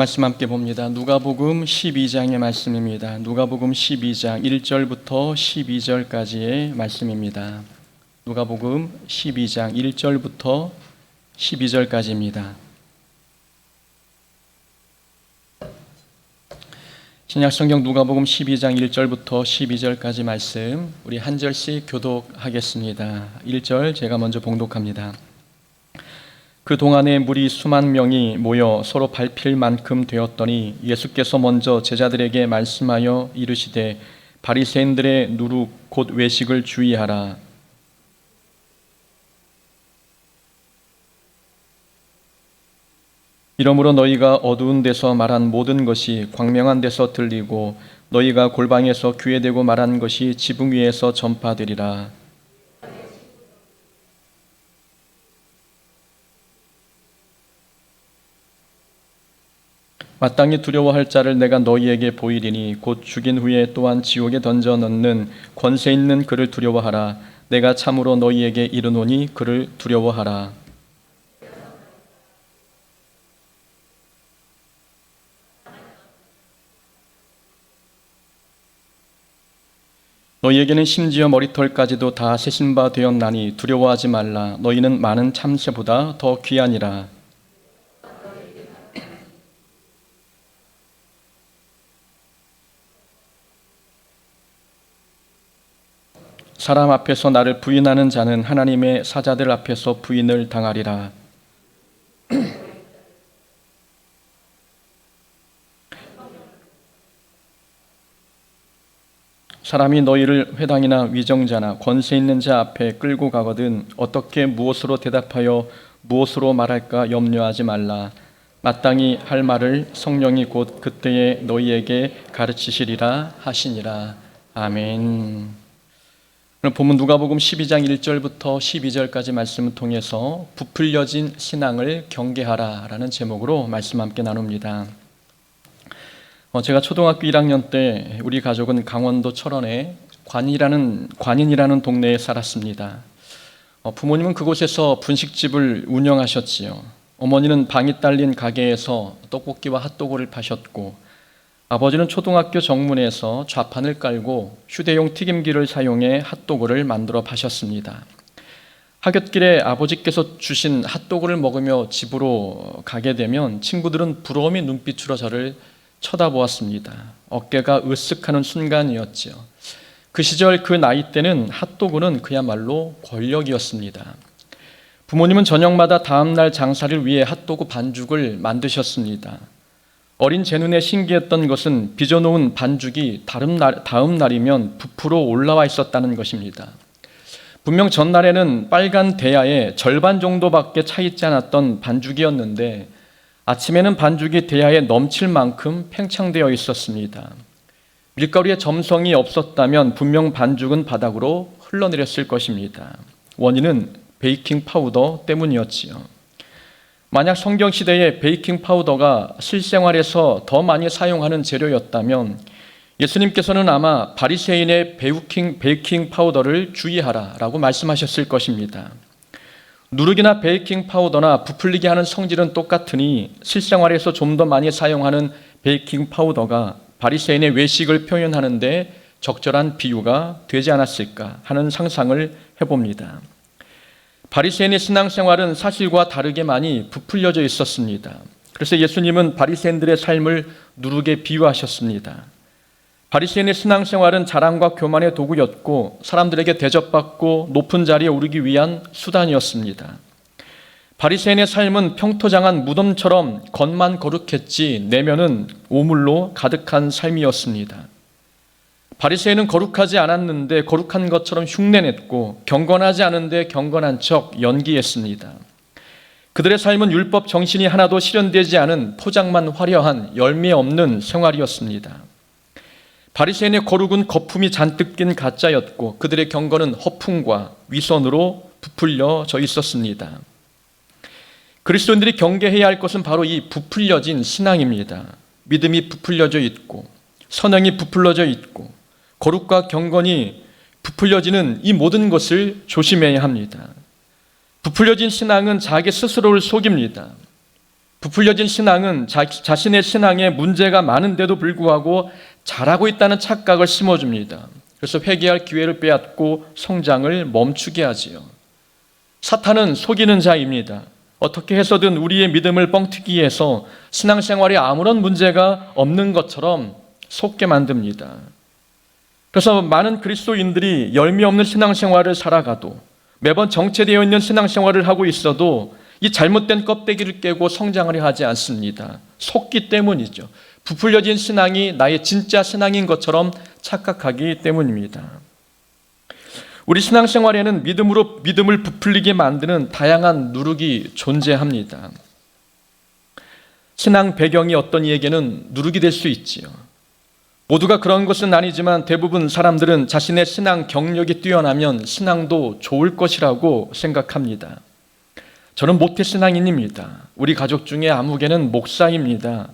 말씀 함께 봅니다. 누가복음 12장의 말씀입니다. 누가복음 12장 1절부터 12절까지의 말씀입니다. 누가복음 12장 1절부터 12절까지입니다. 신약성경 누가복음 12장 1절부터 12절까지 말씀 우리 한 절씩 교독하겠습니다. 1절 제가 먼저 봉독합니다. 그 동안에 무리 수만 명이 모여 서로 밟힐 만큼 되었더니 예수께서 먼저 제자들에게 말씀하여 이르시되 바리새인들의 누룩 곧 외식을 주의하라. 이러므로 너희가 어두운 데서 말한 모든 것이 광명한 데서 들리고 너희가 골방에서 귀에 대고 말한 것이 지붕 위에서 전파되리라. 마땅히 두려워할 자를 내가 너희에게 보이리니 곧 죽인 후에 또한 지옥에 던져 넣는 권세 있는 그를 두려워하라. 내가 참으로 너희에게 이르노니 그를 두려워하라. 너희에게는 심지어 머리털까지도 다 세신 바 되었나니 두려워하지 말라. 너희는 많은 참새보다 더 귀하니라. 사람 앞에서 나를 부인하는 자는 하나님의 사자들 앞에서 부인을 당하리라. 사람이 너희를 회당이나 위정자나 권세 있는 자 앞에 끌고 가거든 어떻게 무엇으로 대답하여 무엇으로 말할까 염려하지 말라. 마땅히 할 말을 성령이 곧 그때에 너희에게 가르치시리라 하시니라. 아멘. 오늘 본문 누가복음 12장 1절부터 12절까지 말씀을 통해서 부풀려진 신앙을 경계하라 라는 제목으로 말씀 함께 나눕니다. 제가 초등학교 1학년 때 우리 가족은 강원도 철원에 관인이라는 동네에 살았습니다. 부모님은 그곳에서 분식집을 운영하셨지요. 어머니는 방이 딸린 가게에서 떡볶이와 핫도그를 파셨고 아버지는 초등학교 정문에서 좌판을 깔고 휴대용 튀김기를 사용해 핫도그를 만들어 파셨습니다. 하굣길에 아버지께서 주신 핫도그를 먹으며 집으로 가게 되면 친구들은 부러움의 눈빛으로 저를 쳐다보았습니다. 어깨가 으쓱하는 순간이었죠. 그 시절 그 나이 때는 핫도그는 그야말로 권력이었습니다. 부모님은 저녁마다 다음날 장사를 위해 핫도그 반죽을 만드셨습니다. 어린 제 눈에 신기했던 것은 빚어놓은 반죽이 다음 날이면 부풀어 올라와 있었다는 것입니다. 분명 전날에는 빨간 대야에 절반 정도밖에 차 있지 않았던 반죽이었는데 아침에는 반죽이 대야에 넘칠 만큼 팽창되어 있었습니다. 밀가루에 점성이 없었다면 분명 반죽은 바닥으로 흘러내렸을 것입니다. 원인은 베이킹 파우더 때문이었지요. 만약 성경시대에 베이킹 파우더가 실생활에서 더 많이 사용하는 재료였다면 예수님께서는 아마 바리새인의 베이킹 파우더를 주의하라 라고 말씀하셨을 것입니다. 누룩이나 베이킹 파우더나 부풀리게 하는 성질은 똑같으니 실생활에서 좀 더 많이 사용하는 베이킹 파우더가 바리새인의 외식을 표현하는 데 적절한 비유가 되지 않았을까 하는 상상을 해봅니다. 바리새인의 신앙생활은 사실과 다르게 많이 부풀려져 있었습니다. 그래서 예수님은 바리새인들의 삶을 누룩에 비유하셨습니다. 바리새인의 신앙생활은 자랑과 교만의 도구였고 사람들에게 대접받고 높은 자리에 오르기 위한 수단이었습니다. 바리새인의 삶은 평토장한 무덤처럼 겉만 거룩했지 내면은 오물로 가득한 삶이었습니다. 바리새인은 거룩하지 않았는데 거룩한 것처럼 흉내냈고 경건하지 않은데 경건한 척 연기했습니다. 그들의 삶은 율법 정신이 하나도 실현되지 않은 포장만 화려한 열매 없는 생활이었습니다. 바리새인의 거룩은 거품이 잔뜩 낀 가짜였고 그들의 경건은 허풍과 위선으로 부풀려져 있었습니다. 그리스도인들이 경계해야 할 것은 바로 이 부풀려진 신앙입니다. 믿음이 부풀려져 있고 선행이 부풀려져 있고 거룩과 경건이 부풀려지는 이 모든 것을 조심해야 합니다. 부풀려진 신앙은 자기 스스로를 속입니다. 부풀려진 신앙은 자신의 신앙에 문제가 많은데도 불구하고 잘하고 있다는 착각을 심어줍니다. 그래서 회개할 기회를 빼앗고 성장을 멈추게 하지요. 사탄은 속이는 자입니다. 어떻게 해서든 우리의 믿음을 뻥튀기 위해서 신앙생활에 아무런 문제가 없는 것처럼 속게 만듭니다. 그래서 많은 그리스도인들이 열매 없는 신앙생활을 살아가도 매번 정체되어 있는 신앙생활을 하고 있어도 이 잘못된 껍데기를 깨고 성장을 하지 않습니다. 속기 때문이죠. 부풀려진 신앙이 나의 진짜 신앙인 것처럼 착각하기 때문입니다. 우리 신앙생활에는 믿음을 부풀리게 만드는 다양한 누룩이 존재합니다. 신앙 배경이 어떤 이에게는 누룩이 될 수 있지요. 모두가 그런 것은 아니지만 대부분 사람들은 자신의 신앙 경력이 뛰어나면 신앙도 좋을 것이라고 생각합니다. 저는 모태신앙인입니다. 우리 가족 중에 아무개는 목사입니다.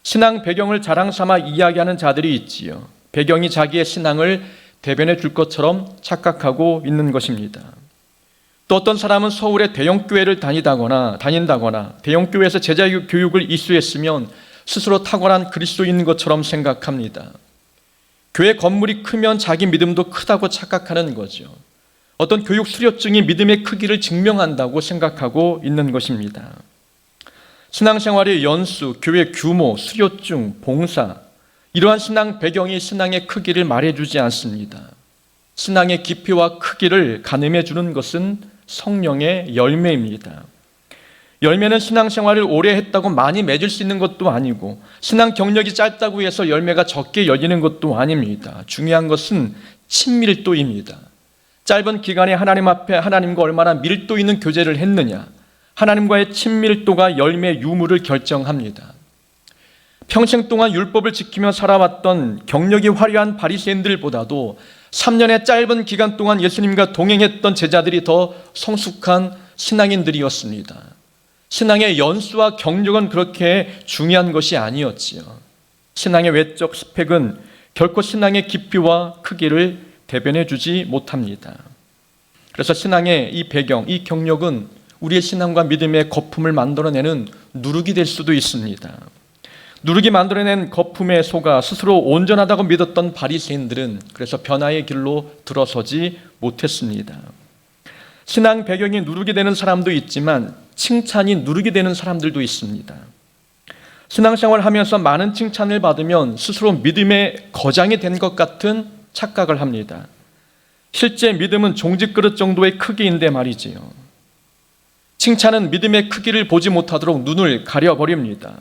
신앙 배경을 자랑 삼아 이야기하는 자들이 있지요. 배경이 자기의 신앙을 대변해 줄 것처럼 착각하고 있는 것입니다. 또 어떤 사람은 서울의 대형교회를 다닌다거나 대형교회에서 제자 교육을 이수했으면 스스로 탁월한 그리스도인인 것처럼 생각합니다. 교회 건물이 크면 자기 믿음도 크다고 착각하는 거죠. 어떤 교육 수료증이 믿음의 크기를 증명한다고 생각하고 있는 것입니다. 신앙생활의 연수, 교회 규모, 수료증, 봉사, 이러한 신앙 배경이 신앙의 크기를 말해주지 않습니다. 신앙의 깊이와 크기를 가늠해 주는 것은 성령의 열매입니다. 열매는 신앙생활을 오래 했다고 많이 맺을 수 있는 것도 아니고 신앙 경력이 짧다고 해서 열매가 적게 열리는 것도 아닙니다. 중요한 것은 친밀도입니다. 짧은 기간에 하나님 앞에 하나님과 얼마나 밀도 있는 교제를 했느냐, 하나님과의 친밀도가 열매의 유무를 결정합니다. 평생 동안 율법을 지키며 살아왔던 경력이 화려한 바리새인들보다도 3년의 짧은 기간 동안 예수님과 동행했던 제자들이 더 성숙한 신앙인들이었습니다. 신앙의 연수와 경력은 그렇게 중요한 것이 아니었지요. 신앙의 외적 스펙은 결코 신앙의 깊이와 크기를 대변해 주지 못합니다. 그래서 신앙의 이 배경, 이 경력은 우리의 신앙과 믿음의 거품을 만들어내는 누룩이 될 수도 있습니다. 누룩이 만들어낸 거품에 속아 스스로 온전하다고 믿었던 바리새인들은 그래서 변화의 길로 들어서지 못했습니다. 신앙 배경이 누룩이 되는 사람도 있지만 칭찬이 누룩이 되는 사람들도 있습니다. 신앙생활을 하면서 많은 칭찬을 받으면 스스로 믿음의 거장이 된 것 같은 착각을 합니다. 실제 믿음은 종짓그릇 정도의 크기인데 말이지요. 칭찬은 믿음의 크기를 보지 못하도록 눈을 가려버립니다.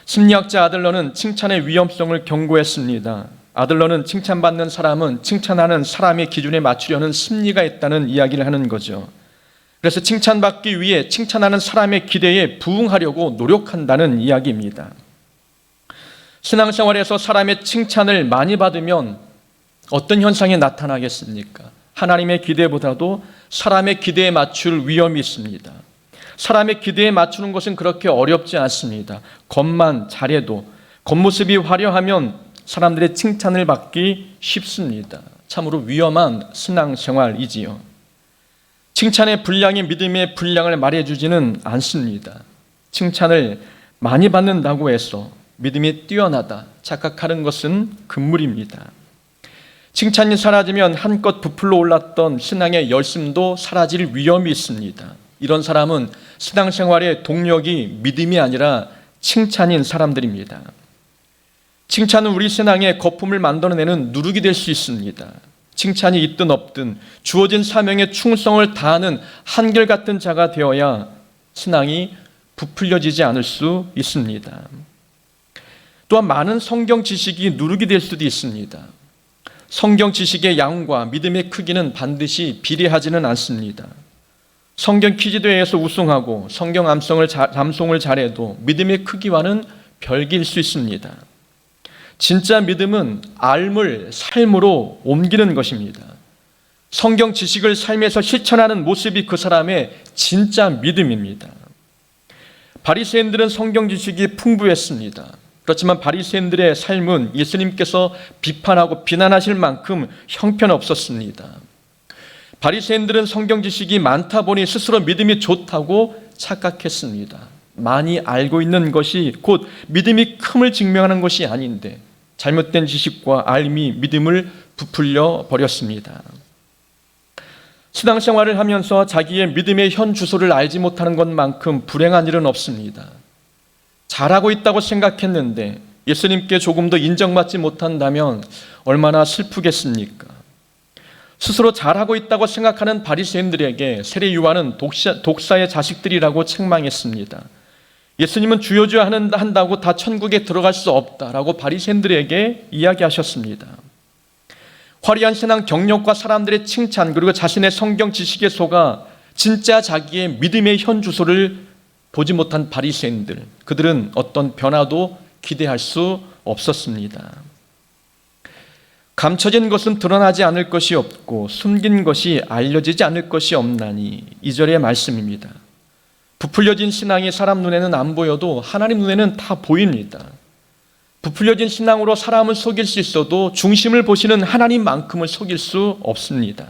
심리학자 아들러는 칭찬의 위험성을 경고했습니다. 아들러는 칭찬받는 사람은 칭찬하는 사람의 기준에 맞추려는 심리가 있다는 이야기를 하는 거죠. 그래서 칭찬받기 위해 칭찬하는 사람의 기대에 부응하려고 노력한다는 이야기입니다. 신앙생활에서 사람의 칭찬을 많이 받으면 어떤 현상이 나타나겠습니까? 하나님의 기대보다도 사람의 기대에 맞출 위험이 있습니다. 사람의 기대에 맞추는 것은 그렇게 어렵지 않습니다. 겉만 잘해도, 겉모습이 화려하면 사람들의 칭찬을 받기 쉽습니다. 참으로 위험한 신앙생활이지요. 칭찬의 분량이 믿음의 분량을 말해주지는 않습니다. 칭찬을 많이 받는다고 해서 믿음이 뛰어나다 착각하는 것은 금물입니다. 칭찬이 사라지면 한껏 부풀러 올랐던 신앙의 열심도 사라질 위험이 있습니다. 이런 사람은 신앙생활의 동력이 믿음이 아니라 칭찬인 사람들입니다. 칭찬은 우리 신앙의 거품을 만들어내는 누룩이 될 수 있습니다. 칭찬이 있든 없든 주어진 사명에 충성을 다하는 한결같은 자가 되어야 신앙이 부풀려지지 않을 수 있습니다. 또한 많은 성경 지식이 누룩이 될 수도 있습니다. 성경 지식의 양과 믿음의 크기는 반드시 비례하지는 않습니다. 성경 퀴즈대회에서 우승하고 성경 암송을 잘해도 믿음의 크기와는 별개일 수 있습니다. 진짜 믿음은 알물 삶으로 옮기는 것입니다. 성경 지식을 삶에서 실천하는 모습이 그 사람의 진짜 믿음입니다. 바리새인들은 성경 지식이 풍부했습니다. 그렇지만 바리새인들의 삶은 예수님께서 비판하고 비난하실 만큼 형편없었습니다. 바리새인들은 성경 지식이 많다 보니 스스로 믿음이 좋다고 착각했습니다. 많이 알고 있는 것이 곧 믿음이 큼을 증명하는 것이 아닌데 잘못된 지식과 알미 믿음을 부풀려 버렸습니다. 신앙생활을 하면서 자기의 믿음의 현 주소를 알지 못하는 것만큼 불행한 일은 없습니다. 잘하고 있다고 생각했는데 예수님께 조금 더 인정받지 못한다면 얼마나 슬프겠습니까? 스스로 잘하고 있다고 생각하는 바리새인들에게 세례 요한은 독사의 자식들이라고 책망했습니다. 예수님은 주여 주여 한다고 다 천국에 들어갈 수 없다라고 바리새인들에게 이야기하셨습니다. 화려한 신앙 경력과 사람들의 칭찬 그리고 자신의 성경 지식에 속아 진짜 자기의 믿음의 현 주소를 보지 못한 바리새인들, 그들은 어떤 변화도 기대할 수 없었습니다. 감춰진 것은 드러나지 않을 것이 없고 숨긴 것이 알려지지 않을 것이 없나니 2절의 말씀입니다. 부풀려진 신앙이 사람 눈에는 안 보여도 하나님 눈에는 다 보입니다. 부풀려진 신앙으로 사람을 속일 수 있어도 중심을 보시는 하나님만큼을 속일 수 없습니다.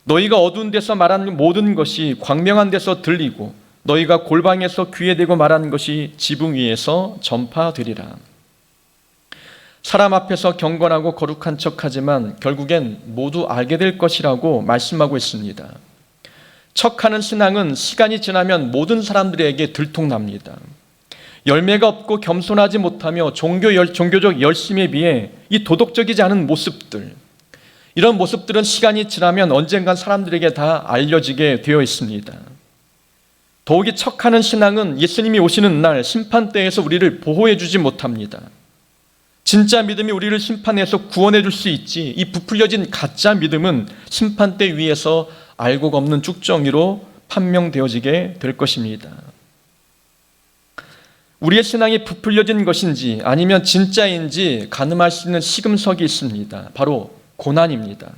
너희가 어두운 데서 말하는 모든 것이 광명한 데서 들리고 너희가 골방에서 귀에 대고 말하는 것이 지붕 위에서 전파되리라. 사람 앞에서 경건하고 거룩한 척하지만 결국엔 모두 알게 될 것이라고 말씀하고 있습니다. 척하는 신앙은 시간이 지나면 모든 사람들에게 들통납니다. 열매가 없고 겸손하지 못하며 종교적 열심에 비해 이 도덕적이지 않은 모습들, 이런 모습들은 시간이 지나면 언젠간 사람들에게 다 알려지게 되어 있습니다. 더욱이 척하는 신앙은 예수님이 오시는 날 심판대에서 우리를 보호해 주지 못합니다. 진짜 믿음이 우리를 심판해서 구원해 줄 수 있지, 이 부풀려진 가짜 믿음은 심판대 위에서 알곡 없는 쭉정이로 판명되어지게 될 것입니다. 우리의 신앙이 부풀려진 것인지 아니면 진짜인지 가늠할 수 있는 시금석이 있습니다. 바로 고난입니다.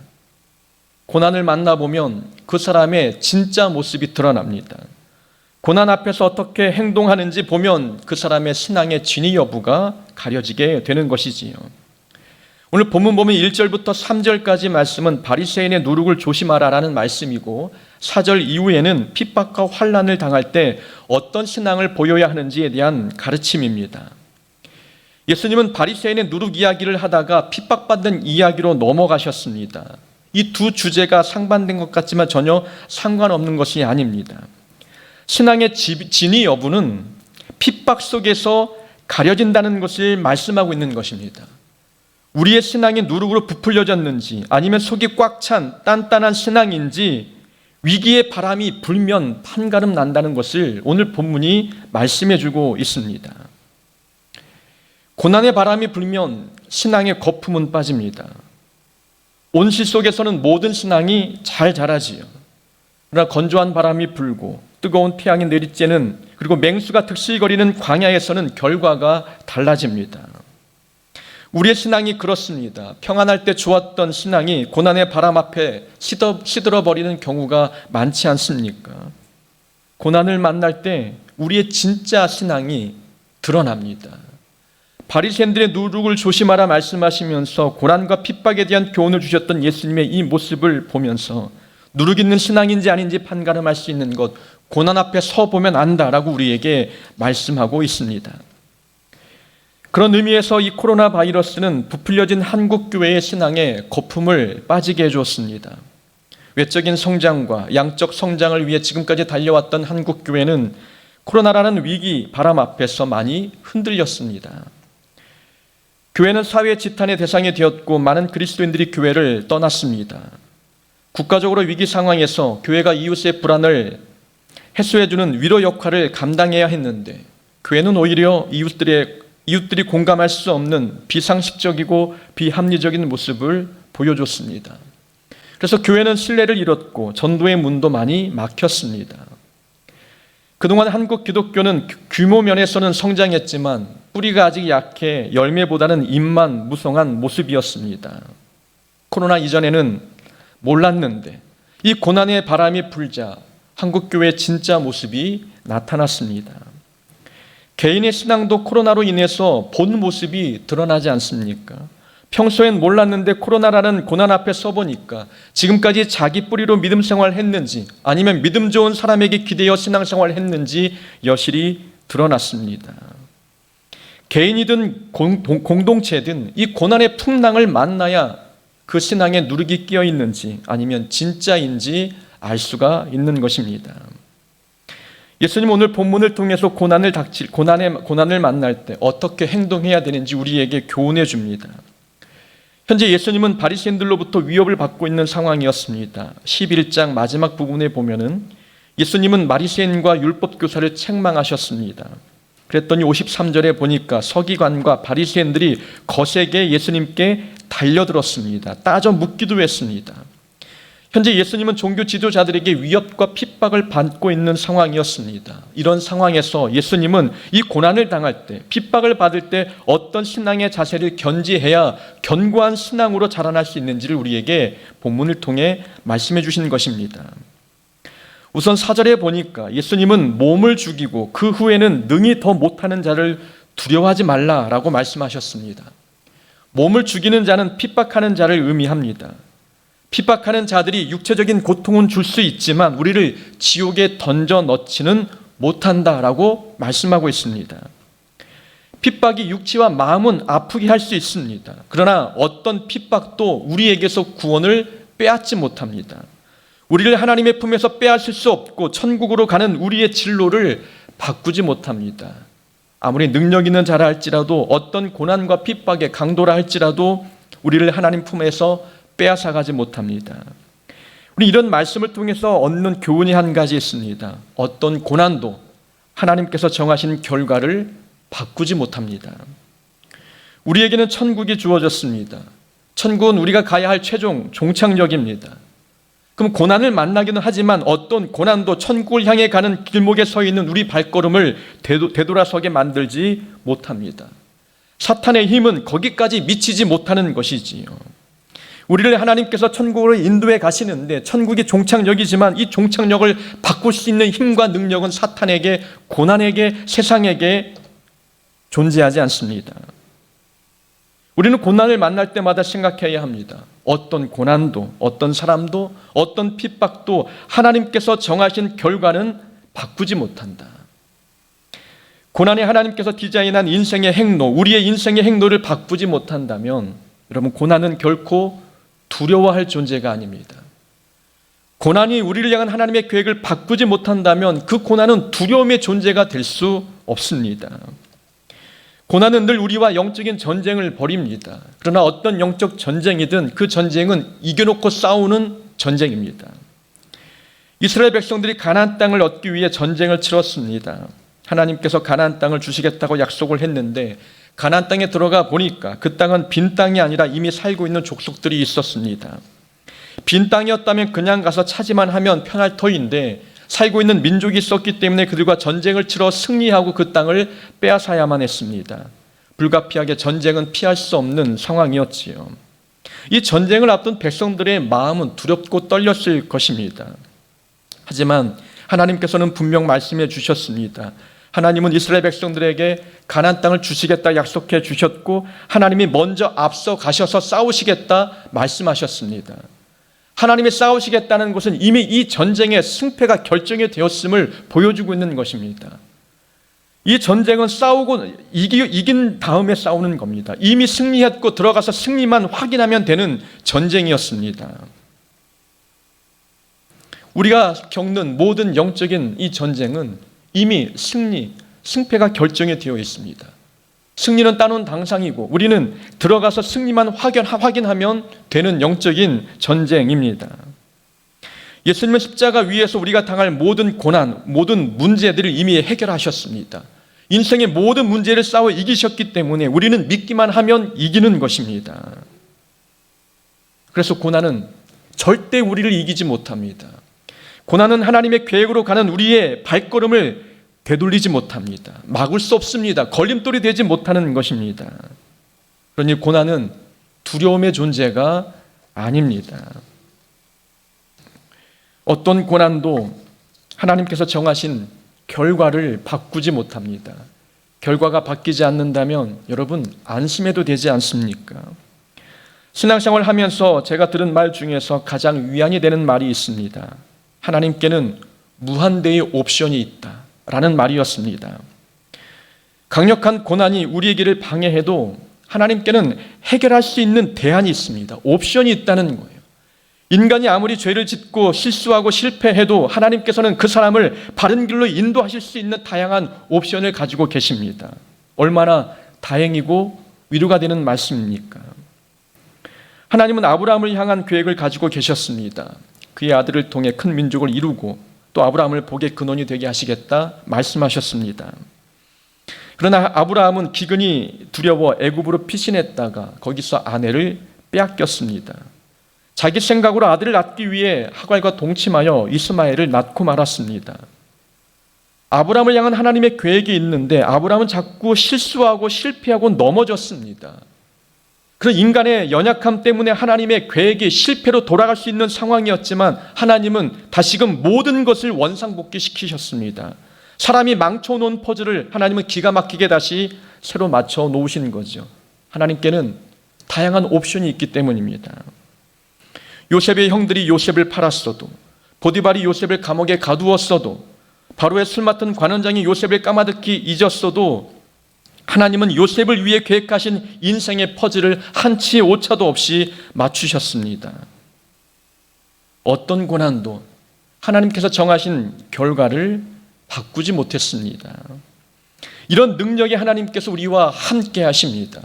고난을 만나보면 그 사람의 진짜 모습이 드러납니다. 고난 앞에서 어떻게 행동하는지 보면 그 사람의 신앙의 진위 여부가 가려지게 되는 것이지요. 오늘 본문 보면 1절부터 3절까지 말씀은 바리새인의 누룩을 조심하라라는 말씀이고 4절 이후에는 핍박과 환난을 당할 때 어떤 신앙을 보여야 하는지에 대한 가르침입니다. 예수님은 바리새인의 누룩 이야기를 하다가 핍박받는 이야기로 넘어가셨습니다. 이 두 주제가 상반된 것 같지만 전혀 상관없는 것이 아닙니다. 신앙의 진위 여부는 핍박 속에서 가려진다는 것을 말씀하고 있는 것입니다. 우리의 신앙이 누룩으로 부풀려졌는지 아니면 속이 꽉 찬 단단한 신앙인지 위기의 바람이 불면 판가름 난다는 것을 오늘 본문이 말씀해 주고 있습니다. 고난의 바람이 불면 신앙의 거품은 빠집니다. 온실 속에서는 모든 신앙이 잘 자라지요. 그러나 건조한 바람이 불고 뜨거운 태양이 내리쬐는 그리고 맹수가 득실거리는 광야에서는 결과가 달라집니다. 우리의 신앙이 그렇습니다. 평안할 때 좋았던 신앙이 고난의 바람 앞에 시들어버리는 경우가 많지 않습니까? 고난을 만날 때 우리의 진짜 신앙이 드러납니다. 바리새인들의 누룩을 조심하라 말씀하시면서 고난과 핍박에 대한 교훈을 주셨던 예수님의 이 모습을 보면서 누룩 있는 신앙인지 아닌지 판가름할 수 있는 것, 고난 앞에 서 보면 안다라고 우리에게 말씀하고 있습니다. 그런 의미에서 이 코로나 바이러스는 부풀려진 한국교회의 신앙에 거품을 빠지게 해주었습니다. 외적인 성장과 양적 성장을 위해 지금까지 달려왔던 한국교회는 코로나라는 위기 바람 앞에서 많이 흔들렸습니다. 교회는 사회 지탄의 대상이 되었고 많은 그리스도인들이 교회를 떠났습니다. 국가적으로 위기 상황에서 교회가 이웃의 불안을 해소해주는 위로 역할을 감당해야 했는데 교회는 오히려 이웃들이 공감할 수 없는 비상식적이고 비합리적인 모습을 보여줬습니다. 그래서 교회는 신뢰를 잃었고 전도의 문도 많이 막혔습니다. 그동안 한국 기독교는 규모 면에서는 성장했지만 뿌리가 아직 약해 열매보다는 잎만 무성한 모습이었습니다. 코로나 이전에는 몰랐는데 이 고난의 바람이 불자 한국교회의 진짜 모습이 나타났습니다. 개인의 신앙도 코로나로 인해서 본 모습이 드러나지 않습니까? 평소엔 몰랐는데 코로나라는 고난 앞에 서보니까 지금까지 자기 뿌리로 믿음 생활 했는지 아니면 믿음 좋은 사람에게 기대어 신앙생활 했는지 여실히 드러났습니다. 개인이든 공동체든 이 고난의 풍랑을 만나야 그 신앙에 누룩이 끼어 있는지 아니면 진짜인지 알 수가 있는 것입니다. 예수님 오늘 본문을 통해서 고난을 만날 때 어떻게 행동해야 되는지 우리에게 교훈해 줍니다. 현재 예수님은 바리새인들로부터 위협을 받고 있는 상황이었습니다. 11장 마지막 부분에 보면은 예수님은 바리새인과 율법 교사를 책망하셨습니다. 그랬더니 53절에 보니까 서기관과 바리새인들이 거세게 예수님께 달려들었습니다. 따져 묻기도 했습니다. 현재 예수님은 종교 지도자들에게 위협과 핍박을 받고 있는 상황이었습니다. 이런 상황에서 예수님은 이 고난을 당할 때, 핍박을 받을 때 어떤 신앙의 자세를 견지해야 견고한 신앙으로 자라날 수 있는지를 우리에게 본문을 통해 말씀해 주신 것입니다. 우선 4절에 보니까 예수님은 몸을 죽이고 그 후에는 능히 더 못하는 자를 두려워하지 말라라고 말씀하셨습니다. 몸을 죽이는 자는 핍박하는 자를 의미합니다. 핍박하는 자들이 육체적인 고통은 줄 수 있지만 우리를 지옥에 던져 넣지는 못한다라고 말씀하고 있습니다. 핍박이 육체와 마음은 아프게 할 수 있습니다. 그러나 어떤 핍박도 우리에게서 구원을 빼앗지 못합니다. 우리를 하나님의 품에서 빼앗을 수 없고 천국으로 가는 우리의 진로를 바꾸지 못합니다. 아무리 능력 있는 자라 할지라도 어떤 고난과 핍박의 강도라 할지라도 우리를 하나님 품에서 빼앗아가지 못합니다. 우리 이런 말씀을 통해서 얻는 교훈이 한 가지 있습니다. 어떤 고난도 하나님께서 정하신 결과를 바꾸지 못합니다. 우리에게는 천국이 주어졌습니다. 천국은 우리가 가야 할 최종 종착역입니다. 그럼 고난을 만나기는 하지만 어떤 고난도 천국을 향해 가는 길목에 서 있는 우리 발걸음을 되돌아서게 만들지 못합니다. 사탄의 힘은 거기까지 미치지 못하는 것이지요. 우리를 하나님께서 천국으로 인도해 가시는데 천국이 종착역이지만 이 종착역을 바꿀 수 있는 힘과 능력은 사탄에게, 고난에게, 세상에게 존재하지 않습니다. 우리는 고난을 만날 때마다 생각해야 합니다. 어떤 고난도, 어떤 사람도, 어떤 핍박도 하나님께서 정하신 결과는 바꾸지 못한다. 고난이 하나님께서 디자인한 인생의 행로, 우리의 인생의 행로를 바꾸지 못한다면 여러분, 고난은 결코 두려워할 존재가 아닙니다. 고난이 우리를 향한 하나님의 계획을 바꾸지 못한다면 그 고난은 두려움의 존재가 될 수 없습니다. 고난은 늘 우리와 영적인 전쟁을 벌입니다. 그러나 어떤 영적 전쟁이든 그 전쟁은 이겨놓고 싸우는 전쟁입니다. 이스라엘 백성들이 가나안 땅을 얻기 위해 전쟁을 치렀습니다. 하나님께서 가나안 땅을 주시겠다고 약속을 했는데 가나안 땅에 들어가 보니까 그 땅은 빈 땅이 아니라 이미 살고 있는 족속들이 있었습니다. 빈 땅이었다면 그냥 가서 차지만 하면 편할 터인데 살고 있는 민족이 있었기 때문에 그들과 전쟁을 치러 승리하고 그 땅을 빼앗아야만 했습니다. 불가피하게 전쟁은 피할 수 없는 상황이었지요. 이 전쟁을 앞둔 백성들의 마음은 두렵고 떨렸을 것입니다. 하지만 하나님께서는 분명 말씀해 주셨습니다. 하나님은 이스라엘 백성들에게 가나안 땅을 주시겠다 약속해 주셨고 하나님이 먼저 앞서 가셔서 싸우시겠다 말씀하셨습니다. 하나님이 싸우시겠다는 것은 이미 이 전쟁의 승패가 결정이 되었음을 보여주고 있는 것입니다. 이 전쟁은 싸우고 이긴 다음에 싸우는 겁니다. 이미 승리했고 들어가서 승리만 확인하면 되는 전쟁이었습니다. 우리가 겪는 모든 영적인 이 전쟁은 이미 승패가 결정이 되어 있습니다. 승리는 따놓은 당상이고 우리는 들어가서 승리만 확인하면 되는 영적인 전쟁입니다. 예수님은 십자가 위에서 우리가 당할 모든 고난, 모든 문제들을 이미 해결하셨습니다. 인생의 모든 문제를 싸워 이기셨기 때문에 우리는 믿기만 하면 이기는 것입니다. 그래서 고난은 절대 우리를 이기지 못합니다. 고난은 하나님의 계획으로 가는 우리의 발걸음을 되돌리지 못합니다. 막을 수 없습니다. 걸림돌이 되지 못하는 것입니다. 그러니 고난은 두려움의 존재가 아닙니다. 어떤 고난도 하나님께서 정하신 결과를 바꾸지 못합니다. 결과가 바뀌지 않는다면 여러분 안심해도 되지 않습니까? 신앙생활 하면서 제가 들은 말 중에서 가장 위안이 되는 말이 있습니다. 하나님께는 무한대의 옵션이 있다라는 말이었습니다. 강력한 고난이 우리의 길을 방해해도 하나님께는 해결할 수 있는 대안이 있습니다. 옵션이 있다는 거예요. 인간이 아무리 죄를 짓고 실수하고 실패해도 하나님께서는 그 사람을 바른 길로 인도하실 수 있는 다양한 옵션을 가지고 계십니다. 얼마나 다행이고 위로가 되는 말씀입니까? 하나님은 아브라함을 향한 계획을 가지고 계셨습니다. 그의 아들을 통해 큰 민족을 이루고 또 아브라함을 복의 근원이 되게 하시겠다 말씀하셨습니다. 그러나 아브라함은 기근이 두려워 애굽으로 피신했다가 거기서 아내를 빼앗겼습니다. 자기 생각으로 아들을 낳기 위해 하갈과 동침하여 이스마엘을 낳고 말았습니다. 아브라함을 향한 하나님의 계획이 있는데 아브라함은 자꾸 실수하고 실패하고 넘어졌습니다. 그런 인간의 연약함 때문에 하나님의 계획이 실패로 돌아갈 수 있는 상황이었지만 하나님은 다시금 모든 것을 원상복귀시키셨습니다. 사람이 망쳐놓은 퍼즐을 하나님은 기가 막히게 다시 새로 맞춰 놓으신 거죠. 하나님께는 다양한 옵션이 있기 때문입니다. 요셉의 형들이 요셉을 팔았어도, 보디발이 요셉을 감옥에 가두었어도, 바로의 술 맡은 관원장이 요셉을 까마득히 잊었어도 하나님은 요셉을 위해 계획하신 인생의 퍼즐을 한치의 오차도 없이 맞추셨습니다. 어떤 고난도 하나님께서 정하신 결과를 바꾸지 못했습니다. 이런 능력이 하나님께서 우리와 함께 하십니다.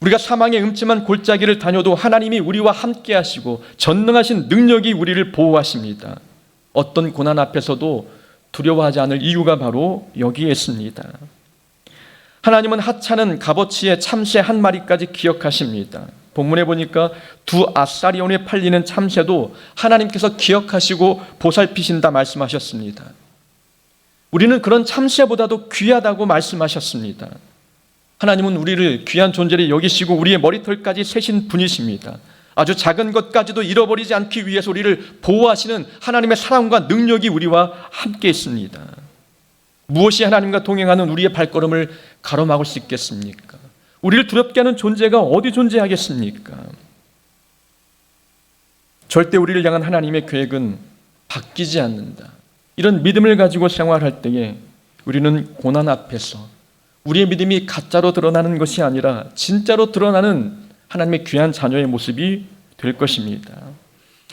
우리가 사망의 음침한 골짜기를 다녀도 하나님이 우리와 함께 하시고 전능하신 능력이 우리를 보호하십니다. 어떤 고난 앞에서도 두려워하지 않을 이유가 바로 여기에 있습니다. 하나님은 하찮은 값어치의 참새 한 마리까지 기억하십니다. 본문에 보니까 두 아사리온에 팔리는 참새도 하나님께서 기억하시고 보살피신다 말씀하셨습니다. 우리는 그런 참새보다도 귀하다고 말씀하셨습니다. 하나님은 우리를 귀한 존재를 여기시고 우리의 머리털까지 세신 분이십니다. 아주 작은 것까지도 잃어버리지 않기 위해서 우리를 보호하시는 하나님의 사랑과 능력이 우리와 함께 있습니다. 무엇이 하나님과 동행하는 우리의 발걸음을 가로막을 수 있겠습니까? 우리를 두렵게 하는 존재가 어디 존재하겠습니까? 절대 우리를 향한 하나님의 계획은 바뀌지 않는다. 이런 믿음을 가지고 생활할 때에 우리는 고난 앞에서 우리의 믿음이 가짜로 드러나는 것이 아니라 진짜로 드러나는 하나님의 귀한 자녀의 모습이 될 것입니다.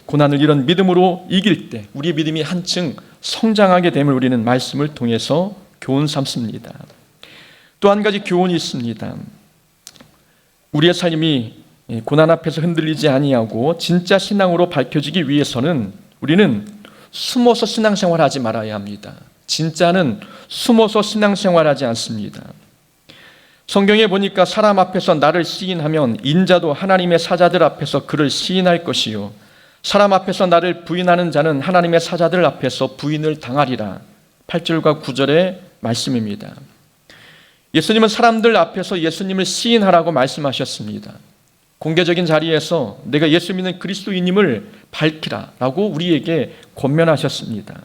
고난을 이런 믿음으로 이길 때 우리의 믿음이 한층 성장하게 됨을 우리는 말씀을 통해서 교훈 삼습니다. 또 한 가지 교훈이 있습니다. 우리의 삶이 고난 앞에서 흔들리지 아니하고 진짜 신앙으로 밝혀지기 위해서는 우리는 숨어서 신앙생활하지 말아야 합니다. 진짜는 숨어서 신앙생활하지 않습니다. 성경에 보니까 사람 앞에서 나를 시인하면 인자도 하나님의 사자들 앞에서 그를 시인할 것이요 사람 앞에서 나를 부인하는 자는 하나님의 사자들 앞에서 부인을 당하리라. 8절과 9절의 말씀입니다. 예수님은 사람들 앞에서 예수님을 시인하라고 말씀하셨습니다. 공개적인 자리에서 내가 예수 믿는 그리스도인임을 밝히라라고 우리에게 권면하셨습니다.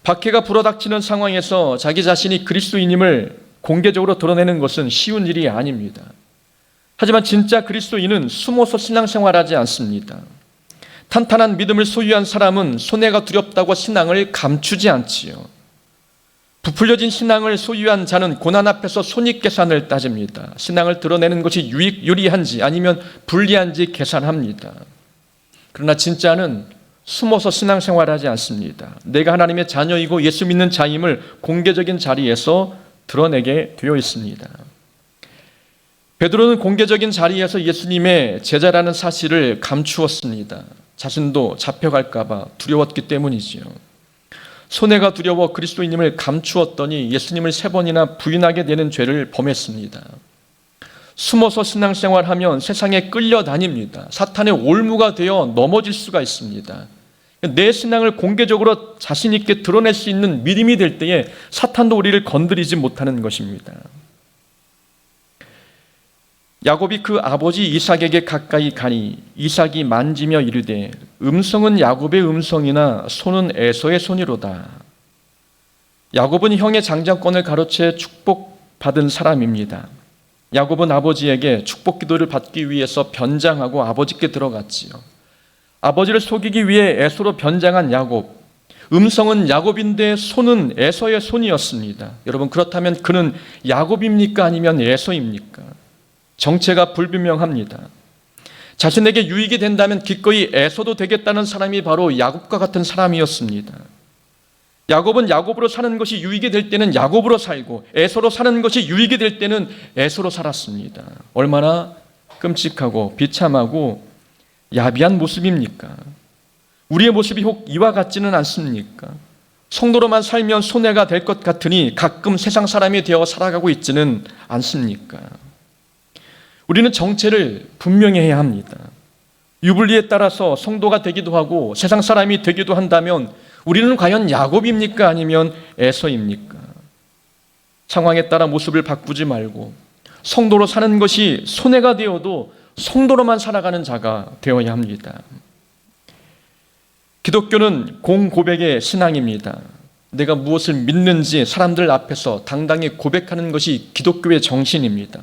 박해가 불어닥치는 상황에서 자기 자신이 그리스도인임을 공개적으로 드러내는 것은 쉬운 일이 아닙니다. 하지만 진짜 그리스도인은 숨어서 신앙생활하지 않습니다. 탄탄한 믿음을 소유한 사람은 손해가 두렵다고 신앙을 감추지 않지요. 부풀려진 신앙을 소유한 자는 고난 앞에서 손익계산을 따집니다. 신앙을 드러내는 것이 유리한지 아니면 불리한지 계산합니다. 그러나 진짜는 숨어서 신앙생활하지 않습니다. 내가 하나님의 자녀이고 예수 믿는 자임을 공개적인 자리에서 드러내게 되어 있습니다. 베드로는 공개적인 자리에서 예수님의 제자라는 사실을 감추었습니다. 자신도 잡혀갈까 봐 두려웠기 때문이지요. 손해가 두려워 그리스도인임을 감추었더니 예수님을 3번이나 부인하게 되는 죄를 범했습니다. 숨어서 신앙생활하면 세상에 끌려다닙니다. 사탄의 올무가 되어 넘어질 수가 있습니다. 내 신앙을 공개적으로 자신 있게 드러낼 수 있는 믿음이 될 때에 사탄도 우리를 건드리지 못하는 것입니다. 야곱이 그 아버지 이삭에게 가까이 가니 이삭이 만지며 이르되 음성은 야곱의 음성이나 손은 에서의 손이로다. 야곱은 형의 장자권을 가로채 축복받은 사람입니다. 야곱은 아버지에게 축복 기도를 받기 위해서 변장하고 아버지께 들어갔지요. 아버지를 속이기 위해 에서로 변장한 야곱. 음성은 야곱인데 손은 에서의 손이었습니다. 여러분, 그렇다면 그는 야곱입니까? 아니면 에서입니까? 정체가 불분명합니다. 자신에게 유익이 된다면 기꺼이 에서도 되겠다는 사람이 바로 야곱과 같은 사람이었습니다. 야곱은 야곱으로 사는 것이 유익이 될 때는 야곱으로 살고 에서로 사는 것이 유익이 될 때는 에서로 살았습니다. 얼마나 끔찍하고 비참하고 야비한 모습입니까? 우리의 모습이 혹 이와 같지는 않습니까? 성도로만 살면 손해가 될 것 같으니 가끔 세상 사람이 되어 살아가고 있지는 않습니까? 우리는 정체를 분명히 해야 합니다. 유불리에 따라서 성도가 되기도 하고 세상 사람이 되기도 한다면 우리는 과연 야곱입니까? 아니면 에서입니까? 상황에 따라 모습을 바꾸지 말고 성도로 사는 것이 손해가 되어도 성도로만 살아가는 자가 되어야 합니다. 기독교는 공고백의 신앙입니다. 내가 무엇을 믿는지 사람들 앞에서 당당히 고백하는 것이 기독교의 정신입니다.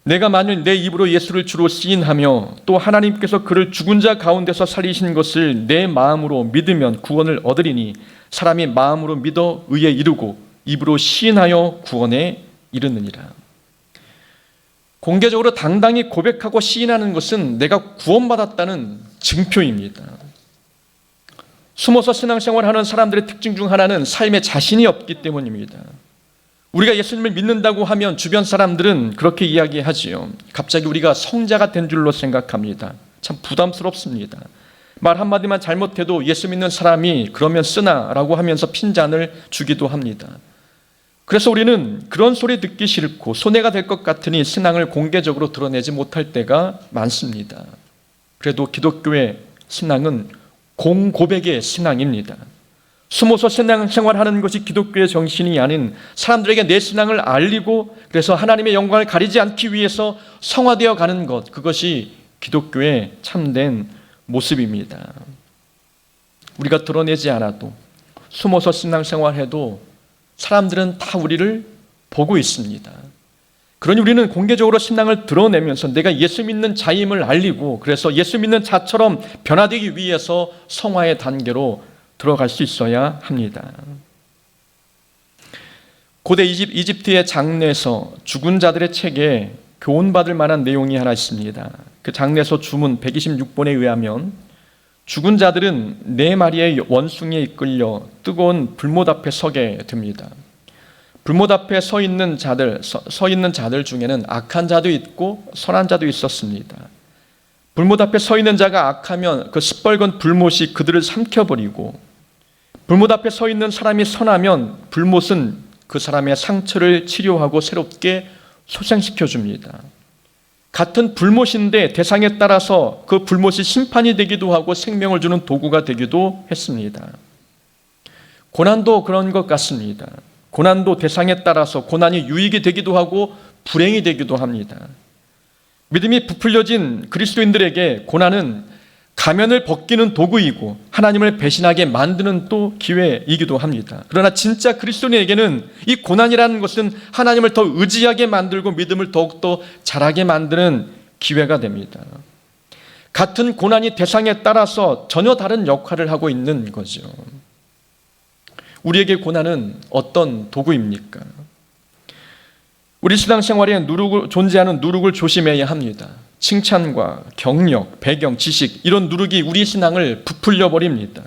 내가 만일 내 입으로 예수를 주로 시인하며 또 하나님께서 그를 죽은 자 가운데서 살리신 것을 내 마음으로 믿으면 구원을 얻으리니 사람이 마음으로 믿어 의에 이르고 입으로 시인하여 구원에 이르느니라. 공개적으로 당당히 고백하고 시인하는 것은 내가 구원받았다는 증표입니다. 숨어서 신앙생활하는 사람들의 특징 중 하나는 삶에 자신이 없기 때문입니다. 우리가 예수님을 믿는다고 하면 주변 사람들은 그렇게 이야기하지요. 갑자기 우리가 성자가 된 줄로 생각합니다. 참 부담스럽습니다. 말 한마디만 잘못해도 예수 믿는 사람이 그러면 쓰나라고 하면서 핀잔을 주기도 합니다. 그래서 우리는 그런 소리 듣기 싫고 손해가 될 것 같으니 신앙을 공개적으로 드러내지 못할 때가 많습니다. 그래도 기독교의 신앙은 공고백의 신앙입니다. 숨어서 신앙생활하는 것이 기독교의 정신이 아닌 사람들에게 내 신앙을 알리고 그래서 하나님의 영광을 가리지 않기 위해서 성화되어 가는 것, 그것이 기독교의 참된 모습입니다. 우리가 드러내지 않아도 숨어서 신앙생활해도 사람들은 다 우리를 보고 있습니다. 그러니 우리는 공개적으로 신앙을 드러내면서 내가 예수 믿는 자임을 알리고 그래서 예수 믿는 자처럼 변화되기 위해서 성화의 단계로 들어갈 수 있어야 합니다. 고대 이집트의 장례서 죽은 자들의 책에 교훈받을 만한 내용이 하나 있습니다. 그 장례서 주문 126번에 의하면 죽은 자들은 4마리의 원숭이에 이끌려 뜨거운 불못 앞에 서게 됩니다. 불못 앞에 서 있는 자들 중에는 악한 자도 있고 선한 자도 있었습니다. 불못 앞에 서 있는 자가 악하면 그 시뻘건 불못이 그들을 삼켜버리고 불못 앞에 서 있는 사람이 선하면 불못은 그 사람의 상처를 치료하고 새롭게 소생시켜 줍니다. 같은 불못인데 대상에 따라서 그 불못이 심판이 되기도 하고 생명을 주는 도구가 되기도 했습니다. 고난도 그런 것 같습니다. 고난도 대상에 따라서 고난이 유익이 되기도 하고 불행이 되기도 합니다. 믿음이 부풀려진 그리스도인들에게 고난은 가면을 벗기는 도구이고 하나님을 배신하게 만드는 또 기회이기도 합니다. 그러나 진짜 그리스도인에게는 이 고난이라는 것은 하나님을 더 의지하게 만들고 믿음을 더욱더 자라게 만드는 기회가 됩니다. 같은 고난이 대상에 따라서 전혀 다른 역할을 하고 있는 거죠. 우리에게 고난은 어떤 도구입니까? 우리 신앙생활에 존재하는 누룩을 조심해야 합니다. 칭찬과 경력, 배경, 지식 이런 누룩이 우리 신앙을 부풀려 버립니다.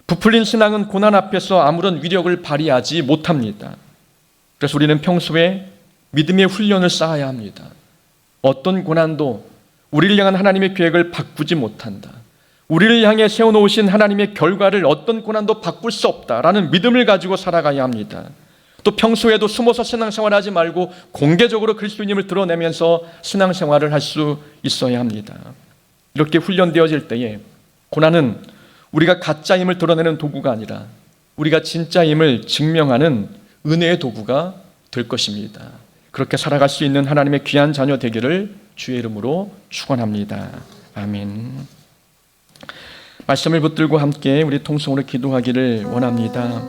부풀린 신앙은 고난 앞에서 아무런 위력을 발휘하지 못합니다. 그래서 우리는 평소에 믿음의 훈련을 쌓아야 합니다. 어떤 고난도 우리를 향한 하나님의 계획을 바꾸지 못한다. 우리를 향해 세워놓으신 하나님의 결과를 어떤 고난도 바꿀 수 없다라는 믿음을 가지고 살아가야 합니다. 또 평소에도 숨어서 신앙생활하지 말고 공개적으로 그리스도님을 드러내면서 신앙생활을 할 수 있어야 합니다. 이렇게 훈련되어질 때에 고난은 우리가 가짜임을 드러내는 도구가 아니라 우리가 진짜임을 증명하는 은혜의 도구가 될 것입니다. 그렇게 살아갈 수 있는 하나님의 귀한 자녀 되기를 주의 이름으로 축원합니다. 아멘. 말씀을 붙들고 함께 우리 통성으로 기도하기를 원합니다.